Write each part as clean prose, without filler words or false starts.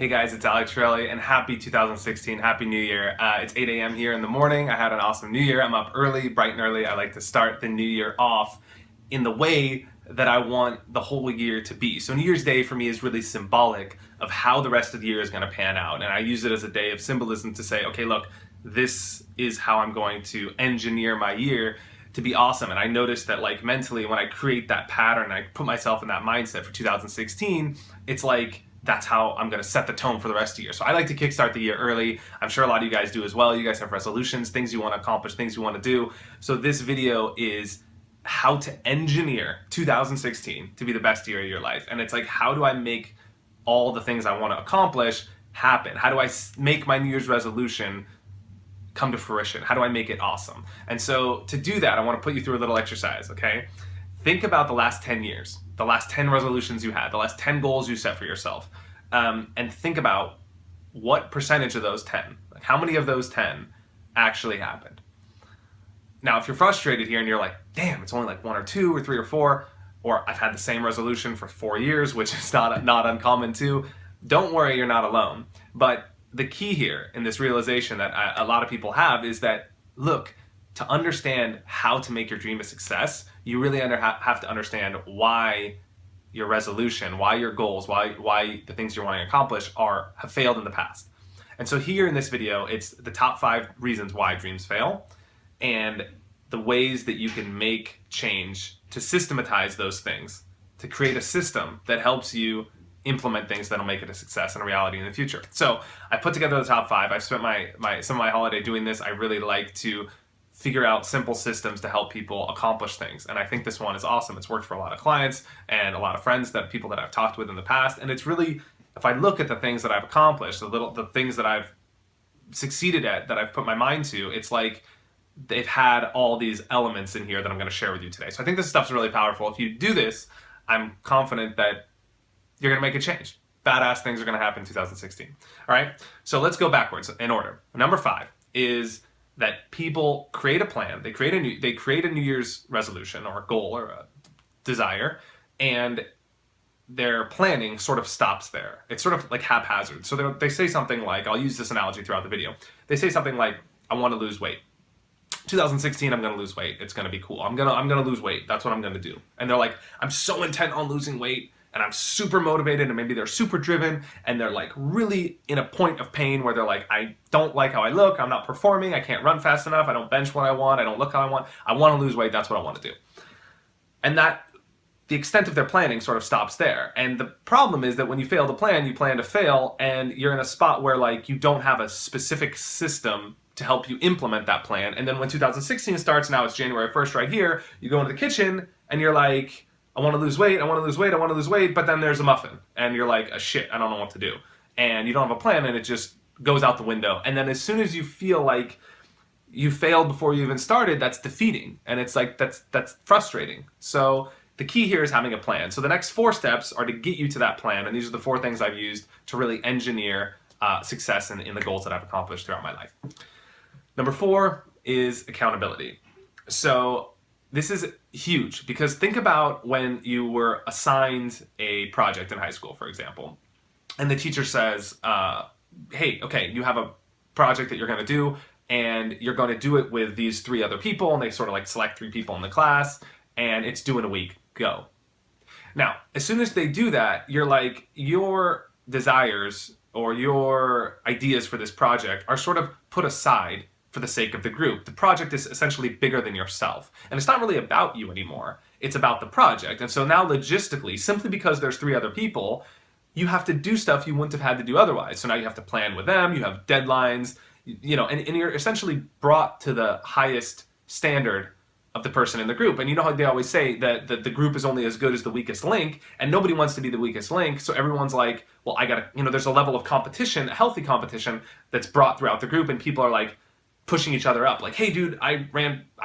Hey guys, it's Alec and happy 2016, happy new year. It's 8 a.m. here in the morning. I had an awesome new year. I'm up early, bright and early. I like to start the new year off in the way that I want the whole year to be. So New Year's Day for me is really symbolic of how the rest of the year is going to pan out. And I use it as a day of symbolism to say, okay, look, this is how I'm going to engineer my year to be awesome. And I noticed that like mentally when I create that pattern, I put myself in that mindset for 2016, it's like, that's how I'm going to set the tone for the rest of the year. So I like to kickstart the year early. I'm sure a lot of you guys do as well. You guys have resolutions, things you want to accomplish, things you want to do. So this video is how to engineer 2016 to be the best year of your life. And it's like, how do I make all the things I want to accomplish happen? How do I make my New Year's resolution come to fruition? How do I make it awesome? And so to do that, I want to put you through a little exercise, okay? Think about the last 10 years, the last 10 resolutions you had, the last 10 goals you set for yourself, and think about what percentage of those 10, like how many of those 10 actually happened. Now, if you're frustrated here and you're like, damn, it's only like 1 or 2 or 3 or 4, or I've had the same resolution for 4 years, which is not uncommon too, don't worry, you're not alone. But the key here in this realization that a lot of people have is that, look, to understand how to make your dream a success, you really have to understand why your resolution, why your goals, why the things you're wanting to accomplish have failed in the past. And so here in this video, it's the top 5 reasons why dreams fail and the ways that you can make change to systematize those things, to create a system that helps you implement things that'll make it a success and a reality in the future. So I put together the top 5. I've spent some of my holiday doing this. I really like to figure out simple systems to help people accomplish things. And I think this one is awesome. It's worked for a lot of clients and a lot of friends, people that I've talked with in the past. And it's really, if I look at the things that I've accomplished, the things that I've succeeded at, that I've put my mind to, it's like they've had all these elements in here that I'm going to share with you today. So I think this stuff's really powerful. If you do this, I'm confident that you're going to make a change. Badass things are going to happen in 2016. All right. So let's go backwards in order. Number 5 is that people create a plan. They create a New Year's resolution or a goal or a desire, and their planning sort of stops there. It's sort of like haphazard. So they say something like, I'll use this analogy throughout the video. They say something like, I want to lose weight. 2016, I'm going to lose weight. It's going to be cool. I'm going to lose weight. That's what I'm going to do. And they're like, I'm so intent on losing weight, and I'm super motivated, and maybe they're super driven, and they're like really in a point of pain where they're like, I don't like how I look, I'm not performing, I can't run fast enough, I don't bench what I want, I don't look how I want to lose weight, that's what I want to do. And that, the extent of their planning sort of stops there. And the problem is that when you fail to plan, you plan to fail, and you're in a spot where like you don't have a specific system to help you implement that plan. And then when 2016 starts, now it's January 1st right here, you go into the kitchen and you're like, I want to lose weight, I want to lose weight, I want to lose weight, but then there's a muffin, and you're like, shit, I don't know what to do. And you don't have a plan, and it just goes out the window. And then as soon as you feel like you failed before you even started, that's defeating. And it's like, that's frustrating. So the key here is having a plan. So the next 4 steps are to get you to that plan, and these are the 4 things I've used to really engineer success in the goals that I've accomplished throughout my life. Number 4 is accountability. So this is huge because think about when you were assigned a project in high school, for example, and the teacher says, hey, okay, you have a project that you're going to do, and you're going to do it with these 3 other people, and they sort of like select 3 people in the class, and it's due in a week, go. Now, as soon as they do that, you're like, your desires or your ideas for this project are sort of put aside for the sake of the group. The project is essentially bigger than yourself. And it's not really about you anymore. It's about the project. And so now logistically, simply because there's 3 other people, you have to do stuff you wouldn't have had to do otherwise. So now you have to plan with them, you have deadlines, and you're essentially brought to the highest standard of the person in the group. And you know how they always say that the group is only as good as the weakest link, and nobody wants to be the weakest link. So everyone's like, well, there's a level of competition, a healthy competition that's brought throughout the group, and people are like, pushing each other up, like, hey dude, I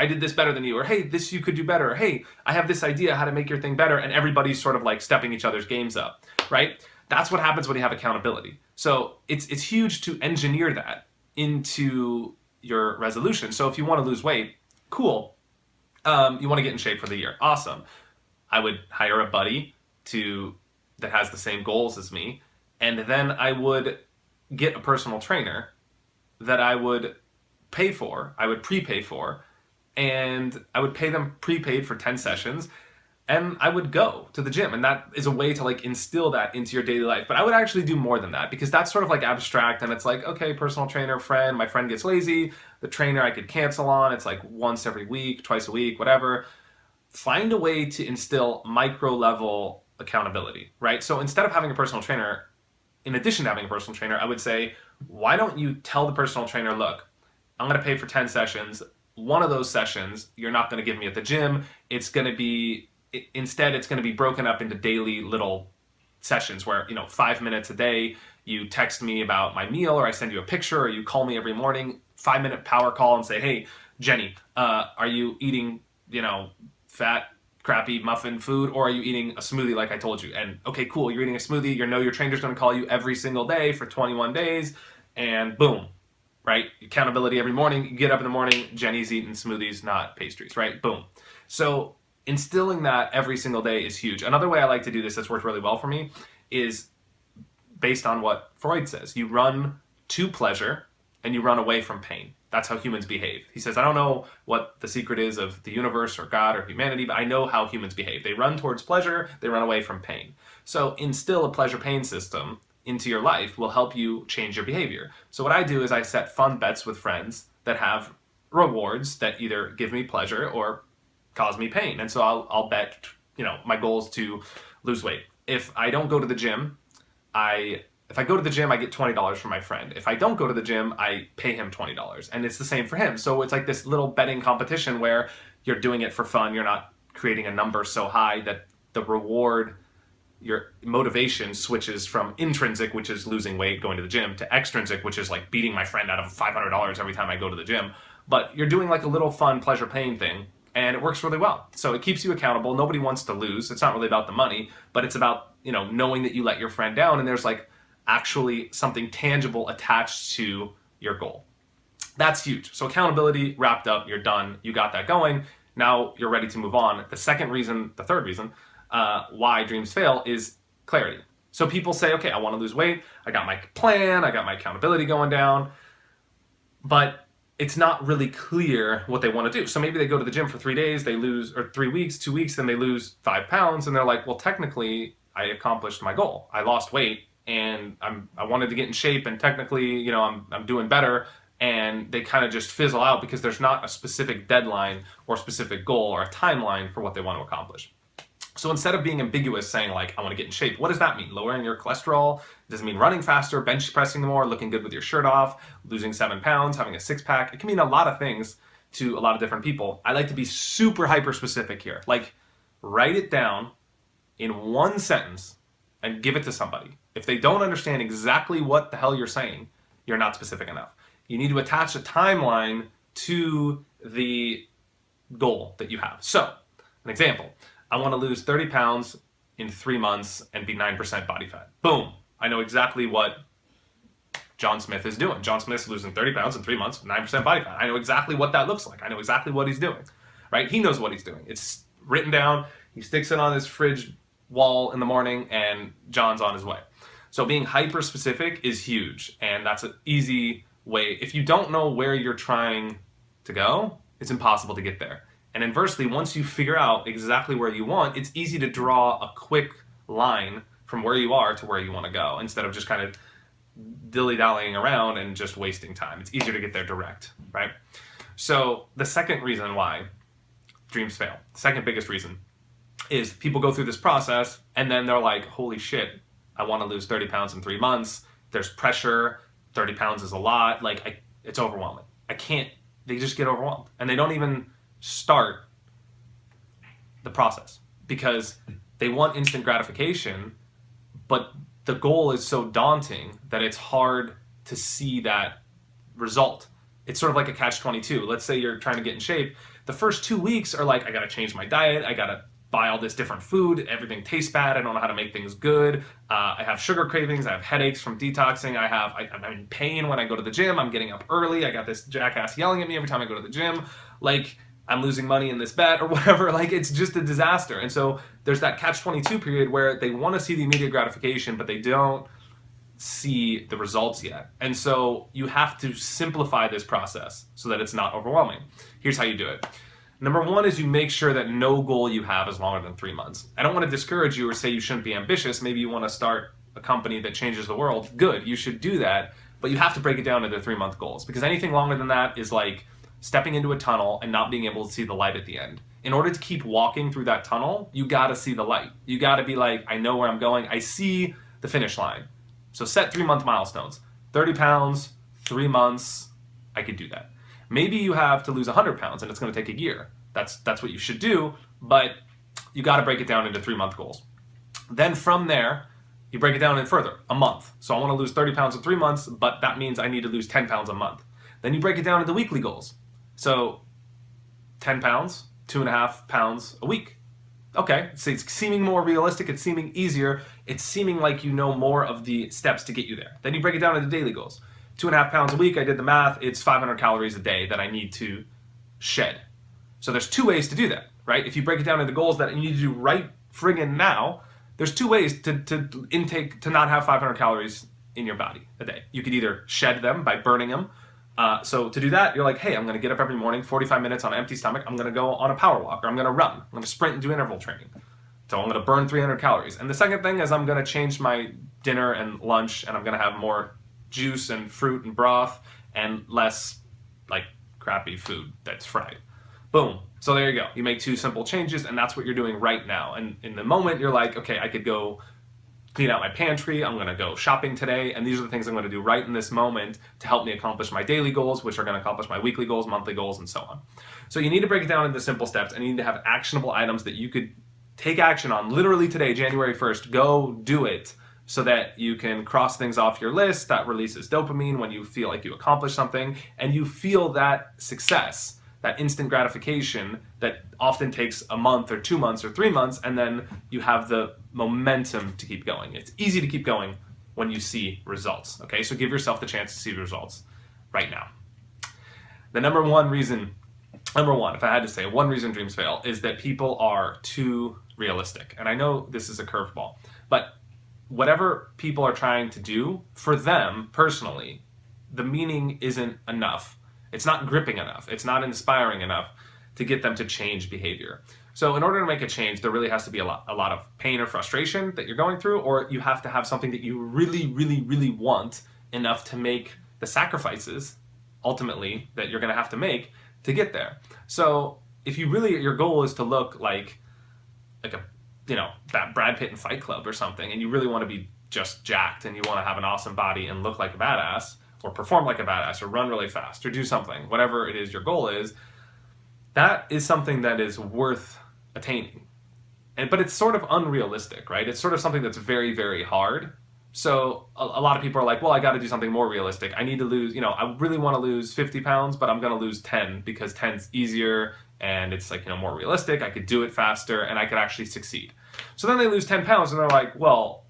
did this better than you, or hey, this you could do better, or hey, I have this idea how to make your thing better, and everybody's sort of like stepping each other's games up, right? That's what happens when you have accountability. So it's huge to engineer that into your resolution. So if you want to lose weight, cool. You want to get in shape for the year, awesome. I would hire a buddy that has the same goals as me, And then I would get a personal trainer that I would pay for, I would prepay for, and I would pay them prepaid for 10 sessions, and I would go to the gym. And that is a way to like instill that into your daily life. But I would actually do more than that, because that's sort of like abstract, and it's like, okay, personal trainer, friend, my friend gets lazy, the trainer I could cancel on, it's like once every week, twice a week, whatever. Find a way to instill micro level accountability, right? So instead of having a personal trainer, in addition to having a personal trainer, I would say, why don't you tell the personal trainer, look, I'm going to pay for 10 sessions. One of those sessions, you're not going to give me at the gym. It's going to be, instead, it's going to be broken up into daily little sessions where, 5 minutes a day, you text me about my meal, or I send you a picture, or you call me every morning, 5-minute power call and say, hey, Jenny, are you eating, fat, crappy muffin food, or are you eating a smoothie like I told you? And okay, cool, you're eating a smoothie, your trainer's going to call you every single day for 21 days, and boom, right? Accountability every morning. You get up in the morning, Jenny's eating smoothies, not pastries, right? Boom. So instilling that every single day is huge. Another way I like to do this that's worked really well for me is based on what Freud says. You run to pleasure and you run away from pain. That's how humans behave. He says, I don't know what the secret is of the universe or God or humanity, but I know how humans behave. They run towards pleasure, they run away from pain. So instill a pleasure-pain system into your life will help you change your behavior. So what I do is I set fun bets with friends that have rewards that either give me pleasure or cause me pain. And so I'll bet, my goal is to lose weight. If I don't go to the gym, if I go to the gym, I get $20 from my friend. If I don't go to the gym, I pay him $20. And it's the same for him. So it's like this little betting competition where you're doing it for fun. You're not creating a number so high that the reward, your motivation switches from intrinsic, which is losing weight, going to the gym, to extrinsic, which is like beating my friend out of $500 every time I go to the gym. But you're doing like a little fun pleasure pain thing, and it works really well. So it keeps you accountable. Nobody wants to lose. It's not really about the money, but it's about, knowing that you let your friend down, and there's like actually something tangible attached to your goal. That's huge. So accountability wrapped up, you're done, you got that going. Now you're ready to move on. The third reason why dreams fail is clarity. So people say, okay, I want to lose weight. I got my plan. I got my accountability going down, but it's not really clear what they want to do. So maybe they go to the gym for 3 days, they lose, or 3 weeks, 2 weeks, then they lose 5 pounds. And they're like, well, technically I accomplished my goal. I lost weight and I wanted to get in shape, and technically, I'm doing better. And they kind of just fizzle out because there's not a specific deadline or specific goal or a timeline for what they want to accomplish. So instead of being ambiguous, saying like, I want to get in shape, what does that mean? Lowering your cholesterol? Does it mean running faster, bench pressing more, looking good with your shirt off, losing 7 pounds, having a 6-pack? It can mean a lot of things to a lot of different people. I like to be super hyper specific here. Like, write it down in one sentence and give it to somebody. If they don't understand exactly what the hell you're saying, you're not specific enough. You need to attach a timeline to the goal that you have. So, an example. I want to lose 30 pounds in 3 months and be 9% body fat. Boom. I know exactly what John Smith is doing. John Smith's losing 30 pounds in 3 months, 9% body fat. I know exactly what that looks like. I know exactly what he's doing, right? He knows what he's doing. It's written down. He sticks it on his fridge wall in the morning, and John's on his way. So being hyper specific is huge, and that's an easy way. If you don't know where you're trying to go, it's impossible to get there. And inversely, once you figure out exactly where you want, it's easy to draw a quick line from where you are to where you want to go, instead of just kind of dilly-dallying around and just wasting time. It's easier to get there direct, right? So the second reason why dreams fail, the second biggest reason, is people go through this process and then they're like, holy shit, I want to lose 30 pounds in 3 months. There's pressure. 30 pounds is a lot. Like, it's overwhelming. They just get overwhelmed. And they don't even start the process because they want instant gratification, but the goal is so daunting that it's hard to see that result. It's sort of like a catch-22. Let's say you're trying to get in shape. The first 2 weeks are like, I got to change my diet. I got to buy all this different food. Everything tastes bad. I don't know how to make things good. I have sugar cravings. I have headaches from detoxing. I'm in pain when I go to the gym. I'm getting up early. I got this jackass yelling at me every time I go to the gym. Like, I'm losing money in this bet or whatever. Like, it's just a disaster. And so there's that catch-22 period where they want to see the immediate gratification, but they don't see the results yet. And so you have to simplify this process so that it's not overwhelming. Here's how you do it. Number one is you make sure that no goal you have is longer than 3 months. I don't want to discourage you or say you shouldn't be ambitious. Maybe you want to start a company that changes the world. Good, you should do that. But you have to break it down into 3-month goals, because anything longer than that is like stepping into a tunnel and not being able to see the light at the end. In order to keep walking through that tunnel, you got to see the light. You got to be like, I know where I'm going. I see the finish line. So set 3-month milestones. 30 pounds, 3 months, I could do that. Maybe you have to lose 100 pounds and it's going to take a year. That's what you should do, but you got to break it down into 3-month goals. Then from there, you break it down in further, a month. So I want to lose 30 pounds in 3 months, but that means I need to lose 10 pounds a month. Then you break it down into weekly goals. So 10 pounds, 2.5 pounds a week. Okay, so it's seeming more realistic, it's seeming easier, it's seeming like you know more of the steps to get you there. Then you break it down into daily goals. 2.5 pounds a week, I did the math, it's 500 calories a day that I need to shed. So there's 2 ways to do that, right? If you break it down into goals that you need to do right friggin' now, there's 2 ways to intake, to not have 500 calories in your body a day. You could either shed them by burning them. So to do that, you're like, hey, I'm going to get up every morning, 45 minutes on an empty stomach. I'm going to go on a power walk, or I'm going to run. I'm going to sprint and do interval training. So I'm going to burn 300 calories. And the second thing is I'm going to change my dinner and lunch, and I'm going to have more juice and fruit and broth and less like crappy food that's fried. Boom. So there you go. You make 2 simple changes, and that's what you're doing right now. And in the moment, you're like, okay, I could go clean out my pantry, I'm going to go shopping today, and these are the things I'm going to do right in this moment to help me accomplish my daily goals, which are going to accomplish my weekly goals, monthly goals, and so on. So you need to break it down into simple steps, and you need to have actionable items that you could take action on literally today, January 1st. Go do it so that you can cross things off your list. That releases dopamine when you feel like you accomplished something, and you feel that success, that instant gratification that often takes a month or 2 months or 3 months, and then you have the momentum to keep going. It's easy to keep going when you see results, okay? So give yourself the chance to see the results right now. The number one, if I had to say, one reason dreams fail is that people are too realistic. And I know this is a curveball, but whatever people are trying to do, for them personally, the meaning isn't enough. It's not gripping enough. It's not inspiring enough to get them to change behavior. So in order to make a change, there really has to be a lot of pain or frustration that you're going through, or you have to have something that you really, really, really want enough to make the sacrifices, ultimately, that you're going to have to make to get there. So if you really, your goal is to look like that Brad Pitt in Fight Club or something, and you really want to be just jacked, and you want to have an awesome body and look like a badass, or perform like a badass, or run really fast, or do something, whatever it is your goal is, that is something that is worth attaining. But it's sort of unrealistic, right? It's sort of something that's very, very hard. So a lot of people are like, well, I got to do something more realistic. I need to lose, I really want to lose 50 pounds, but I'm going to lose 10 because 10's easier and it's like, more realistic. I could do it faster and I could actually succeed. So then they lose 10 pounds and they're like, well,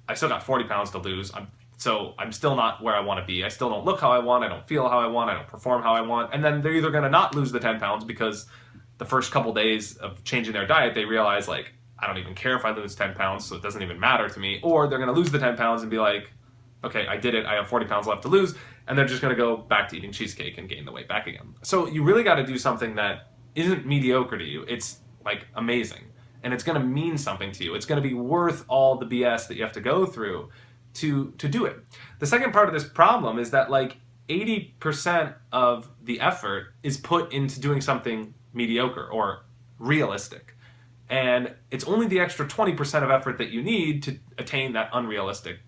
I still got 40 pounds to lose. So I'm still not where I want to be. I still don't look how I want. I don't feel how I want. I don't perform how I want. And then they're either going to not lose the 10 pounds because the first couple days of changing their diet, they realize, like, I don't even care if I lose 10 pounds, so it doesn't even matter to me. Or they're going to lose the 10 pounds and be like, okay, I did it. I have 40 pounds left to lose. And they're just going to go back to eating cheesecake and gain the weight back again. So you really got to do something that isn't mediocre to you. It's, like, amazing. And it's going to mean something to you. It's going to be worth all the BS that you have to go through to do it. The second part of this problem is that like 80% of the effort is put into doing something mediocre or realistic. And it's only the extra 20% of effort that you need to attain that unrealistic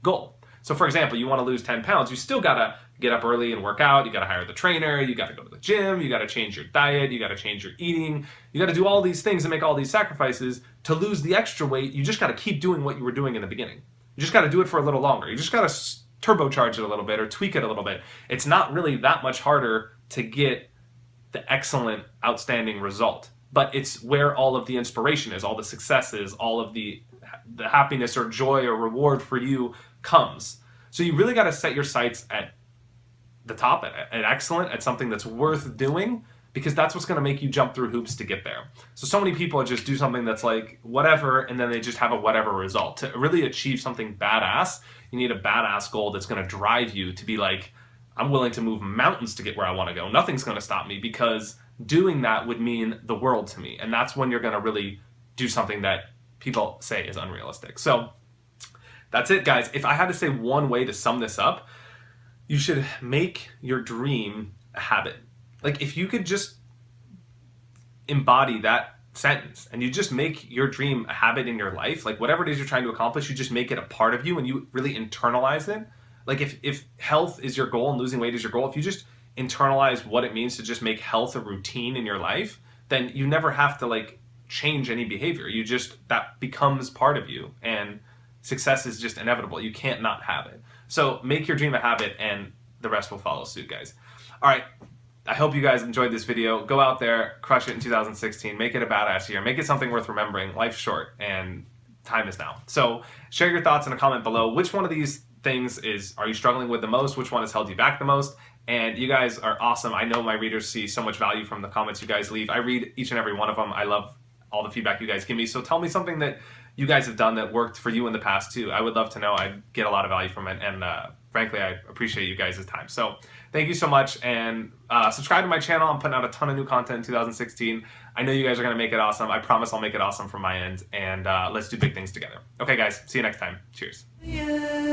goal. So for example, you want to lose 10 pounds, you still got to get up early and work out, you got to hire the trainer, you got to go to the gym, you got to change your diet, you got to change your eating, you got to do all these things and make all these sacrifices to lose the extra weight. You just got to keep doing what you were doing in the beginning. You just got to do it for a little longer. You just got to turbocharge it a little bit or tweak it a little bit. It's not really that much harder to get the excellent, outstanding result. But it's where all of the inspiration is, all the successes, all of the happiness or joy or reward for you comes. So you really got to set your sights at the top, at excellent, at something that's worth doing, because that's what's going to make you jump through hoops to get there. So many people just do something that's like whatever, and then they just have a whatever result. To really achieve something badass, you need a badass goal that's going to drive you to be like, I'm willing to move mountains to get where I want to go. Nothing's going to stop me, because doing that would mean the world to me. And that's when you're going to really do something that people say is unrealistic. So that's it, guys. If I had to say one way to sum this up, you should make your dream a habit. Like, if you could just embody that sentence and you just make your dream a habit in your life, like whatever it is you're trying to accomplish, you just make it a part of you and you really internalize it. Like if health is your goal and losing weight is your goal, if you just internalize what it means to just make health a routine in your life, then you never have to like change any behavior. You just, that becomes part of you, and success is just inevitable. You can't not have it. So make your dream a habit and the rest will follow suit, guys. All right. I hope you guys enjoyed this video. Go out there, crush it in 2016, make it a badass year, make it something worth remembering. Life's short and time is now. So share your thoughts in a comment below. Which one of these things are you struggling with the most? Which one has held you back the most? And you guys are awesome. I know my readers see so much value from the comments you guys leave. I read each and every one of them. I love all the feedback you guys give me. So tell me something that you guys have done that worked for you in the past too. I would love to know. I get a lot of value from it, and frankly, I appreciate you guys' time. So thank you so much, and subscribe to my channel. I'm putting out a ton of new content in 2016. I know you guys are going to make it awesome. I promise I'll make it awesome from my end, and let's do big things together. Okay, guys, see you next time. Cheers. Yeah.